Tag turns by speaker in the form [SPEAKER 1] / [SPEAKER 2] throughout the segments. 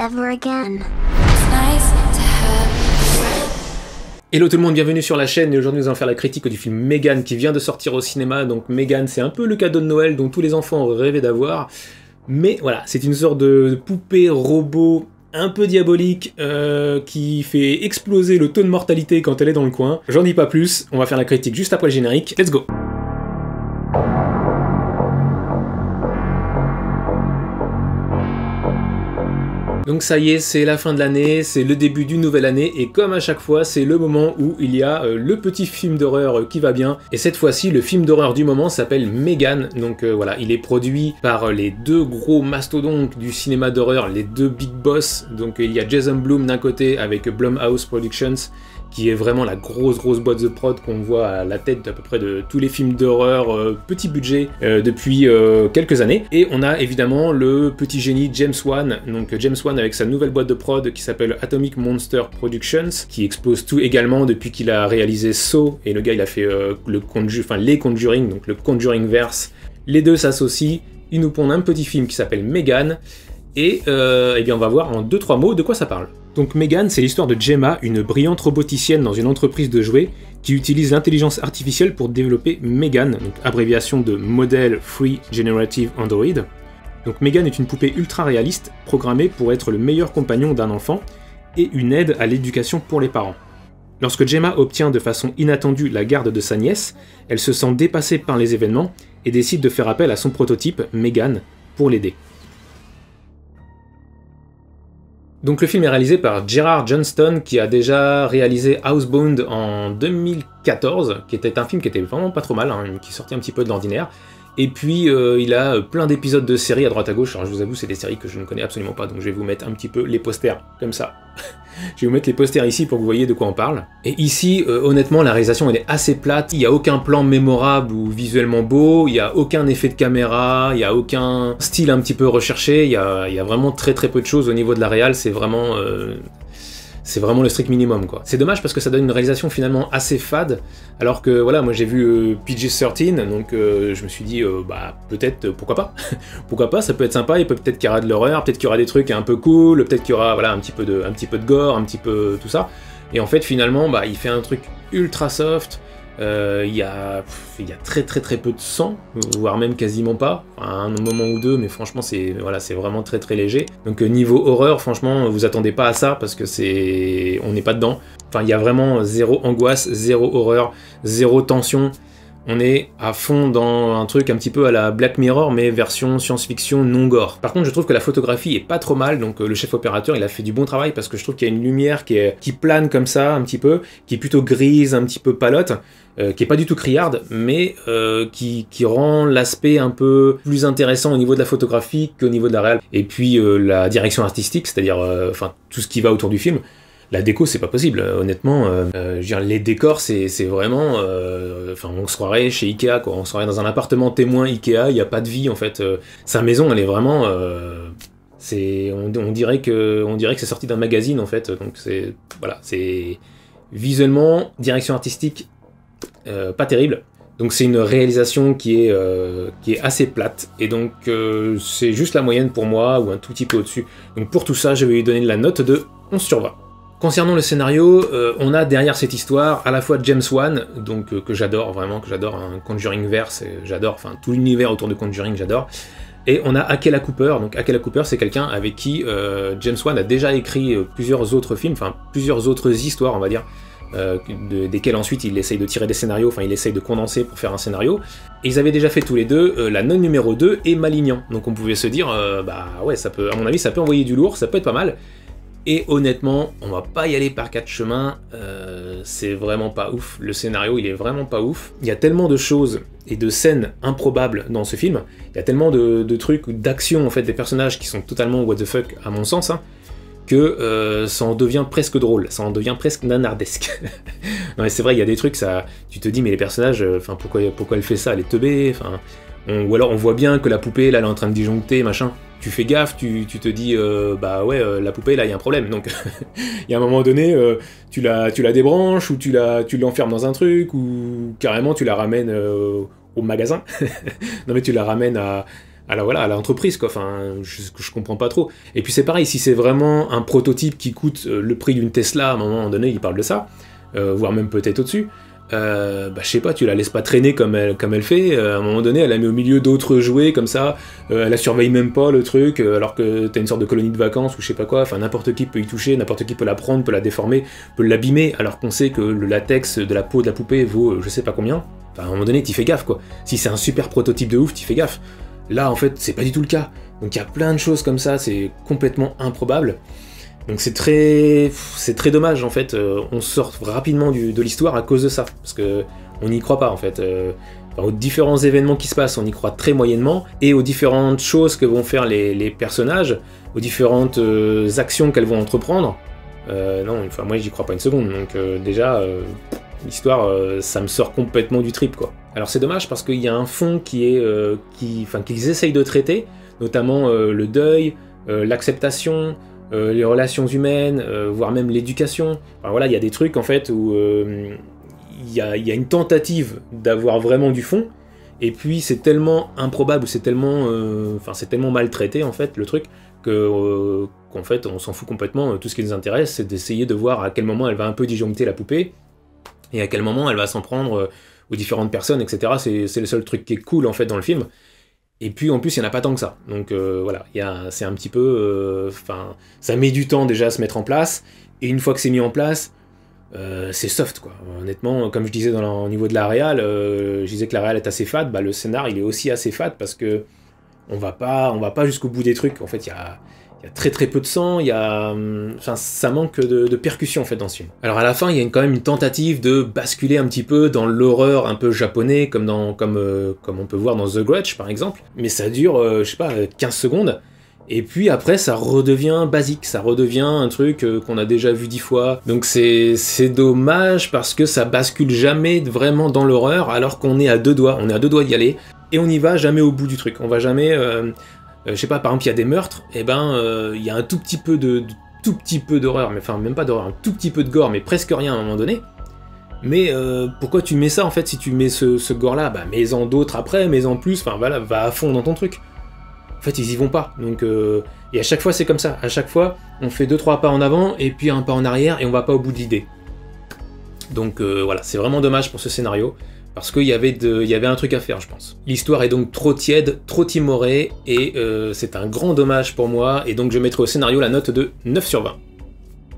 [SPEAKER 1] ever again.
[SPEAKER 2] Hello tout le monde, bienvenue sur la chaîne et aujourd'hui nous allons faire la critique du film Megan qui vient de sortir au cinéma. Donc Megan, c'est un peu le cadeau de Noël dont tous les enfants auraient rêvé d'avoir. Mais voilà, c'est une sorte de poupée robot un peu diabolique qui fait exploser le taux de mortalité quand elle est dans le coin. J'en dis pas plus, on va faire la critique juste après le générique. Let's go! Donc ça y est, c'est la fin de l'année, c'est le début d'une nouvelle année, et comme à chaque fois, c'est le moment où il y a le petit film d'horreur qui va bien, et cette fois-ci, le film d'horreur du moment s'appelle Megan, donc voilà, il est produit par les deux gros mastodontes du cinéma d'horreur, les deux big boss, donc il y a Jason Blum d'un côté avec Blumhouse Productions, qui est vraiment la grosse boîte de prod qu'on voit à la tête d'à peu près de tous les films d'horreur petit budget depuis quelques années. Et on a évidemment le petit génie James Wan, donc James Wan avec sa nouvelle boîte de prod qui s'appelle Atomic Monster Productions, qui explose tout également depuis qu'il a réalisé Saw, et le gars il a fait les Conjuring, donc le Conjuring verse. Les deux s'associent, ils nous pondent un petit film qui s'appelle Megan, et eh bien on va voir en 2-3 mots de quoi ça parle. Donc Megan, c'est l'histoire de Gemma, une brillante roboticienne dans une entreprise de jouets qui utilise l'intelligence artificielle pour développer Megan, donc abréviation de Model Free Generative Android. Donc Megan est une poupée ultra réaliste, programmée pour être le meilleur compagnon d'un enfant et une aide à l'éducation pour les parents. Lorsque Gemma obtient de façon inattendue la garde de sa nièce, elle se sent dépassée par les événements et décide de faire appel à son prototype, Megan, pour l'aider. Donc le film est réalisé par Gerard Johnston qui a déjà réalisé Housebound en 2014, qui était un film qui était vraiment pas trop mal, hein, qui sortait un petit peu de l'ordinaire. Et puis il a plein d'épisodes de séries à droite à gauche, alors je vous avoue c'est des séries que je ne connais absolument pas, donc je vais vous mettre un petit peu les posters, comme ça. Je vais vous mettre les posters ici pour que vous voyez de quoi on parle. Et ici, honnêtement, la réalisation elle est assez plate, il n'y a aucun plan mémorable ou visuellement beau, il n'y a aucun effet de caméra, il n'y a aucun style un petit peu recherché, il y a vraiment très peu de choses au niveau de la réal, c'est vraiment le strict minimum quoi. C'est dommage parce que ça donne une réalisation finalement assez fade, alors que voilà, moi j'ai vu PG-13, donc je me suis dit bah peut-être, pourquoi pas pourquoi pas, ça peut être sympa, et peut-être qu'il y aura de l'horreur, peut-être qu'il y aura des trucs un peu cool, peut-être qu'il y aura voilà un petit peu de gore, un petit peu tout ça, et en fait finalement bah il fait un truc ultra soft. Il y a très peu de sang, voire même quasiment pas, enfin, un moment ou deux, mais franchement c'est vraiment très léger. Donc niveau horreur, franchement vous attendez pas à ça parce que on n'est pas dedans. Enfin il y a vraiment zéro angoisse, zéro horreur, zéro tension. On est à fond dans un truc un petit peu à la Black Mirror, mais version science-fiction non gore. Par contre, je trouve que la photographie est pas trop mal, donc le chef opérateur, il a fait du bon travail, parce que je trouve qu'il y a une lumière qui plane comme ça, un petit peu, qui est plutôt grise, un petit peu palote, qui est pas du tout criarde, mais qui rend l'aspect un peu plus intéressant au niveau de la photographie qu'au niveau de la réal. Et puis la direction artistique, c'est-à-dire tout ce qui va autour du film. La déco, c'est pas possible, honnêtement. Je veux dire, les décors, c'est vraiment... on se croirait chez Ikea, quoi. On se croirait dans un appartement témoin Ikea, il n'y a pas de vie, en fait. Sa maison, elle est vraiment... on dirait que c'est sorti d'un magazine, en fait. Donc, c'est... Visuellement, direction artistique, pas terrible. Donc, c'est une réalisation qui est assez plate. Et donc, c'est juste la moyenne pour moi, ou un tout petit peu au-dessus. Donc, pour tout ça, je vais lui donner la note de 11 sur 20. Concernant le scénario, on a derrière cette histoire à la fois James Wan, donc que j'adore vraiment, un Conjuring verse, j'adore, enfin tout l'univers autour de Conjuring j'adore, et on a Akela Cooper. Donc Akela Cooper c'est quelqu'un avec qui James Wan a déjà écrit plusieurs autres films, enfin plusieurs autres histoires on va dire, desquelles ensuite il essaye de tirer des scénarios, enfin il essaye de condenser pour faire un scénario, et ils avaient déjà fait tous les deux La Nonne numéro 2 et Malignan, donc on pouvait se dire, bah ouais ça peut, à mon avis ça peut envoyer du lourd, ça peut être pas mal. Et honnêtement, on va pas y aller par quatre chemins, c'est vraiment pas ouf. Le scénario, il est vraiment pas ouf. Il y a tellement de choses et de scènes improbables dans ce film, il y a tellement de trucs, d'action en fait, des personnages qui sont totalement what the fuck à mon sens, hein, que ça en devient presque drôle, ça en devient presque nanardesque. Non mais c'est vrai, il y a des trucs, ça, tu te dis mais les personnages, pourquoi elle fait ça, elle est teubée, ou alors on voit bien que la poupée là elle est en train de disjoncter, machin. Tu fais gaffe, tu te dis bah ouais la poupée là il y a un problème, donc il y a un moment donné tu la débranches, ou tu l'enfermes dans un truc, ou carrément tu la ramènes au magasin. Non mais tu la ramènes à l'entreprise, quoi. Enfin, je comprends pas trop. Et puis c'est pareil, si c'est vraiment un prototype qui coûte le prix d'une Tesla, à un moment donné, il parle de ça, voire même peut-être au-dessus, je sais pas, tu la laisses pas traîner comme elle fait, à un moment donné, elle la met au milieu d'autres jouets, comme ça, elle la surveille même pas, le truc, alors que t'as une sorte de colonie de vacances, ou je sais pas quoi, enfin, n'importe qui peut y toucher, n'importe qui peut la prendre, peut la déformer, peut l'abîmer, alors qu'on sait que le latex de la peau de la poupée vaut je sais pas combien. Enfin, à un moment donné, t'y fais gaffe, quoi. Si c'est un super prototype de ouf, t'y fais gaffe. Là, en fait, c'est pas du tout le cas. Donc il y a plein de choses comme ça, c'est complètement improbable. Donc c'est très dommage, en fait. On sort rapidement de l'histoire à cause de ça, parce que on n'y croit pas, en fait. Aux différents événements qui se passent, on y croit très moyennement, et aux différentes choses que vont faire les personnages, aux différentes actions qu'elles vont entreprendre. Non, enfin moi j'y crois pas une seconde, donc déjà l'histoire ça me sort complètement du trip, quoi. Alors c'est dommage parce qu'il y a un fond qu'ils essayent de traiter, notamment le deuil, l'acceptation, les relations humaines, voire même l'éducation. Enfin voilà, il y a des trucs en fait où il y a une tentative d'avoir vraiment du fond, et puis c'est tellement improbable, c'est tellement maltraité en fait le truc, qu'en fait on s'en fout complètement. Tout ce qui nous intéresse, c'est d'essayer de voir à quel moment elle va un peu disjoncter la poupée, et à quel moment elle va s'en prendre aux différentes personnes, etc. C'est le seul truc qui est cool en fait dans le film. Et puis en plus il n'y en a pas tant que ça, donc voilà, c'est un petit peu... ça met du temps déjà à se mettre en place, et une fois que c'est mis en place, c'est soft, quoi. Honnêtement, comme je disais au niveau de la réal, je disais que la réal est assez fade, le scénar il est aussi assez fade, parce que on va pas jusqu'au bout des trucs. En fait, il y a très très peu de sang, ça manque de percussion en fait dans ce film. Alors à la fin, il y a quand même une tentative de basculer un petit peu dans l'horreur un peu japonais, comme on peut voir dans The Grudge par exemple, mais ça dure, 15 secondes, et puis après ça redevient basique, ça redevient un truc qu'on a déjà vu 10 fois, donc c'est dommage parce que ça bascule jamais vraiment dans l'horreur, alors qu'on est à deux doigts d'y aller, et on n'y va jamais au bout du truc, on va jamais... je sais pas, par exemple, il y a des meurtres, et il y a un tout petit peu d'horreur, mais enfin, même pas d'horreur, un tout petit peu de gore, mais presque rien à un moment donné. Mais pourquoi tu mets ça, en fait, si tu mets ce gore-là, mets-en d'autres après, mets-en plus, enfin voilà, va à fond dans ton truc. En fait, ils y vont pas, donc... et à chaque fois, c'est comme ça, à chaque fois, on fait 2-3 pas en avant, et puis un pas en arrière, et on va pas au bout de l'idée. Donc voilà, c'est vraiment dommage pour ce scénario, parce qu'il y avait un truc à faire, je pense. L'histoire est donc trop tiède, trop timorée, et c'est un grand dommage pour moi, et donc je mettrai au scénario la note de 9 sur 20.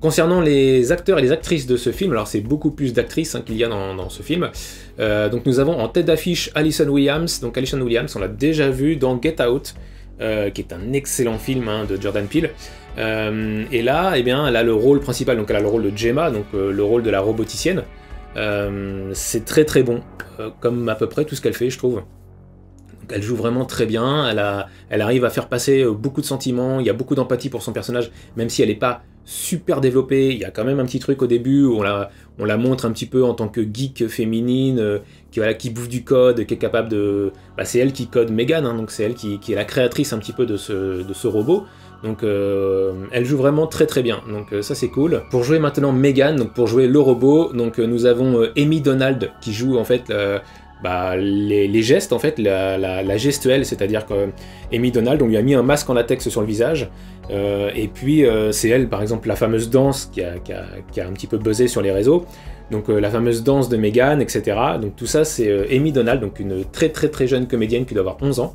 [SPEAKER 2] Concernant les acteurs et les actrices de ce film, alors c'est beaucoup plus d'actrices qu'il y a dans ce film, donc nous avons en tête d'affiche Allison Williams. Donc Allison Williams, on l'a déjà vu dans Get Out, qui est un excellent film de Jordan Peele, et là, elle a le rôle principal, donc elle a le rôle de Gemma, donc le rôle de la roboticienne. C'est très très bon, comme à peu près tout ce qu'elle fait, je trouve. Donc, elle joue vraiment très bien, elle arrive à faire passer beaucoup de sentiments, il y a beaucoup d'empathie pour son personnage, même si elle n'est pas super développée. Il y a quand même un petit truc au début où on la montre un petit peu en tant que geek féminine, qui bouffe du code, qui est capable de... c'est elle qui code Megan, donc c'est elle qui est la créatrice un petit peu de ce robot. Donc elle joue vraiment très très bien, donc ça c'est cool. Pour jouer maintenant Megan, donc pour jouer le robot, donc nous avons Amy Donald qui joue en fait les gestes, en fait, la gestuelle, c'est-à-dire que Amy Donald, on lui a mis un masque en latex sur le visage, et puis c'est elle, par exemple, la fameuse danse qui a un petit peu buzzé sur les réseaux, donc la fameuse danse de Megan, etc. Donc tout ça c'est Amy Donald, donc une très très très jeune comédienne qui doit avoir 11 ans,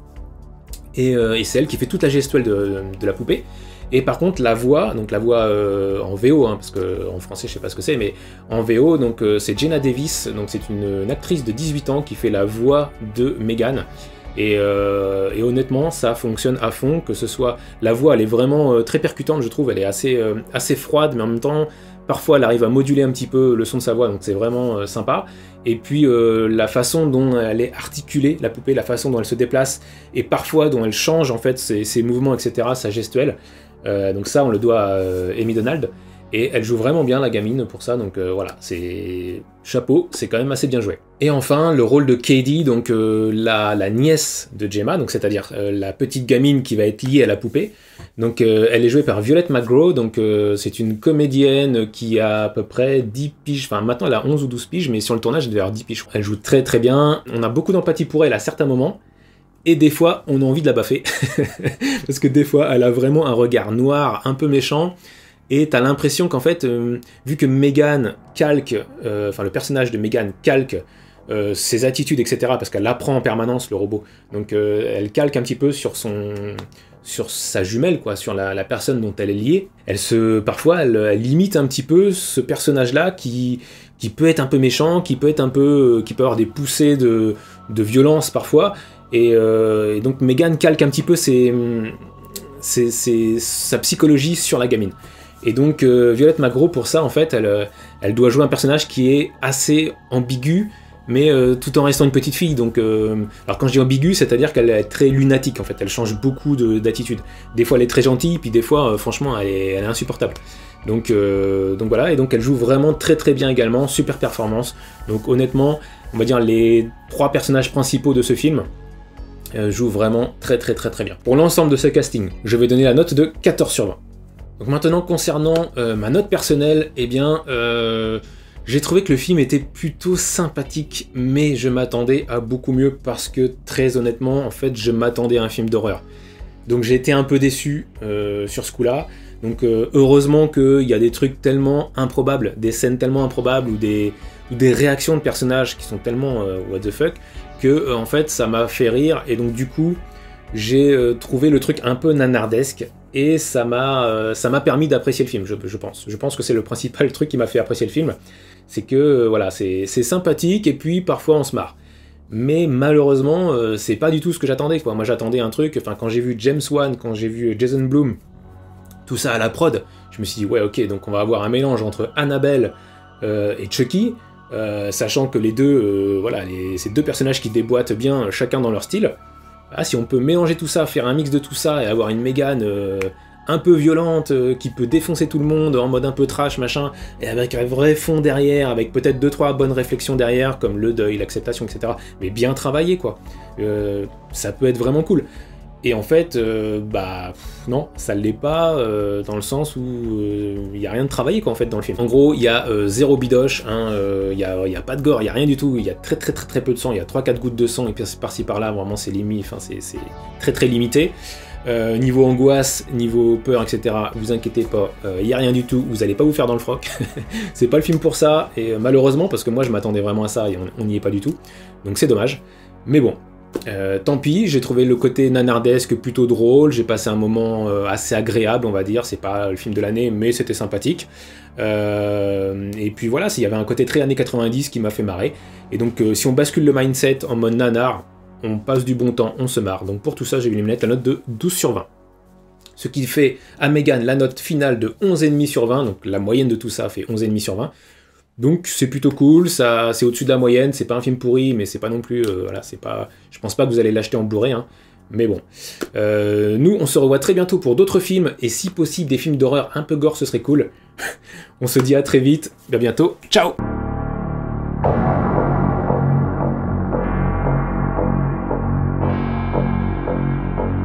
[SPEAKER 2] et c'est elle qui fait toute la gestuelle de la poupée. Et par contre la voix en VO, parce qu'en français je sais pas ce que c'est, mais en VO, donc c'est Jenna Davis, donc c'est une actrice de 18 ans qui fait la voix de Megan, et honnêtement ça fonctionne à fond, que ce soit, la voix elle est vraiment très percutante, je trouve, elle est assez froide, mais en même temps parfois elle arrive à moduler un petit peu le son de sa voix, donc c'est vraiment sympa. Et puis la façon dont elle est articulée, la poupée, la façon dont elle se déplace, et parfois dont elle change en fait ses mouvements, etc., sa gestuelle. Donc ça, on le doit à Amy Donald, et elle joue vraiment bien la gamine pour ça, donc voilà, c'est chapeau, c'est quand même assez bien joué. Et enfin, le rôle de Katie, donc la nièce de Gemma, donc c'est-à-dire la petite gamine qui va être liée à la poupée. Donc elle est jouée par Violette McGraw, donc c'est une comédienne qui a à peu près 10 piges, enfin maintenant elle a 11 ou 12 piges, mais sur le tournage elle devait avoir 10 piges. Elle joue très très bien, on a beaucoup d'empathie pour elle à certains moments, Et des fois, on a envie de la baffer, parce que des fois, elle a vraiment un regard noir, un peu méchant, et t'as l'impression qu'en fait, vu que Megan calque, enfin le personnage de Megan calque ses attitudes, etc., parce qu'elle apprend en permanence, le robot, donc elle calque un petit peu sur sa jumelle, quoi, sur la personne dont elle est liée. Parfois, elle imite un petit peu ce personnage-là qui peut être un peu méchant, qui peut avoir des poussées de violence parfois, et donc Megan calque un petit peu sa psychologie sur la gamine. Et donc Violette McGraw, pour ça, en fait, elle doit jouer un personnage qui est assez ambigu, mais tout en restant une petite fille. Donc, alors quand je dis ambigu, c'est-à-dire qu'elle est très lunatique, en fait, elle change beaucoup d'attitude. Des fois elle est très gentille, puis des fois, franchement, elle est insupportable. Donc voilà, et donc elle joue vraiment très très bien également, super performance. Donc honnêtement, on va dire les 3 personnages principaux de ce film jouent vraiment très très très très bien. Pour l'ensemble de ce casting, je vais donner la note de 14 sur 20. Donc maintenant, concernant ma note personnelle, eh bien, j'ai trouvé que le film était plutôt sympathique, mais je m'attendais à beaucoup mieux parce que, très honnêtement, en fait, je m'attendais à un film d'horreur. Donc j'ai été un peu déçu sur ce coup-là. Donc heureusement qu'il y a des trucs tellement improbables, des scènes tellement improbables ou des réactions de personnages qui sont tellement what the fuck, que en fait ça m'a fait rire, et donc du coup j'ai trouvé le truc un peu nanardesque, et ça m'a permis d'apprécier le film, je pense. Je pense que c'est le principal truc qui m'a fait apprécier le film, c'est que voilà, c'est sympathique, et puis parfois on se marre. Mais malheureusement, c'est pas du tout ce que j'attendais, quoi. Moi j'attendais un truc, enfin quand j'ai vu James Wan, quand j'ai vu Jason Blum, tout ça à la prod, je me suis dit ouais ok, donc on va avoir un mélange entre Annabelle et Chucky, sachant que les deux, ces 2 personnages qui déboîtent bien, chacun dans leur style. Ah, si on peut mélanger tout ça, faire un mix de tout ça et avoir une Megan un peu violente, qui peut défoncer tout le monde en mode un peu trash, machin, et avec un vrai fond derrière, avec peut-être 2-3 bonnes réflexions derrière, comme le deuil, l'acceptation, etc. Mais bien travaillé, quoi. Ça peut être vraiment cool. Et en fait, non, ça l'est pas, dans le sens où il n'y a rien de travaillé, quoi, en fait, dans le film. En gros, il y a 0 bidoche, il y a pas de gore, il y a rien du tout, il y a très très très très peu de sang, il y a 3-4 gouttes de sang, et puis par-ci par-là, vraiment c'est limite, enfin c'est très très limité. Niveau angoisse, niveau peur, etc., vous inquiétez pas, il y a rien du tout, vous allez pas vous faire dans le froc. C'est pas le film pour ça, et malheureusement, parce que moi je m'attendais vraiment à ça, et on n'y est pas du tout, donc c'est dommage. Mais bon, tant pis, j'ai trouvé le côté nanardesque plutôt drôle, j'ai passé un moment assez agréable, on va dire, c'est pas le film de l'année, mais c'était sympathique. Et puis voilà, il y avait un côté très années 90 qui m'a fait marrer, et donc si on bascule le mindset en mode nanar, on passe du bon temps, on se marre. Donc pour tout ça, j'ai voulu me mettre la note de 12 sur 20. Ce qui fait à Megan la note finale de 11,5 sur 20, donc la moyenne de tout ça fait 11,5 sur 20. Donc c'est plutôt cool, ça, c'est au-dessus de la moyenne, c'est pas un film pourri, mais c'est pas non plus, voilà, c'est pas, je pense pas que vous allez l'acheter en Blu-ray, hein, mais bon. Nous, on se revoit très bientôt pour d'autres films, et si possible des films d'horreur un peu gore, ce serait cool. On se dit à très vite, à bientôt, ciao!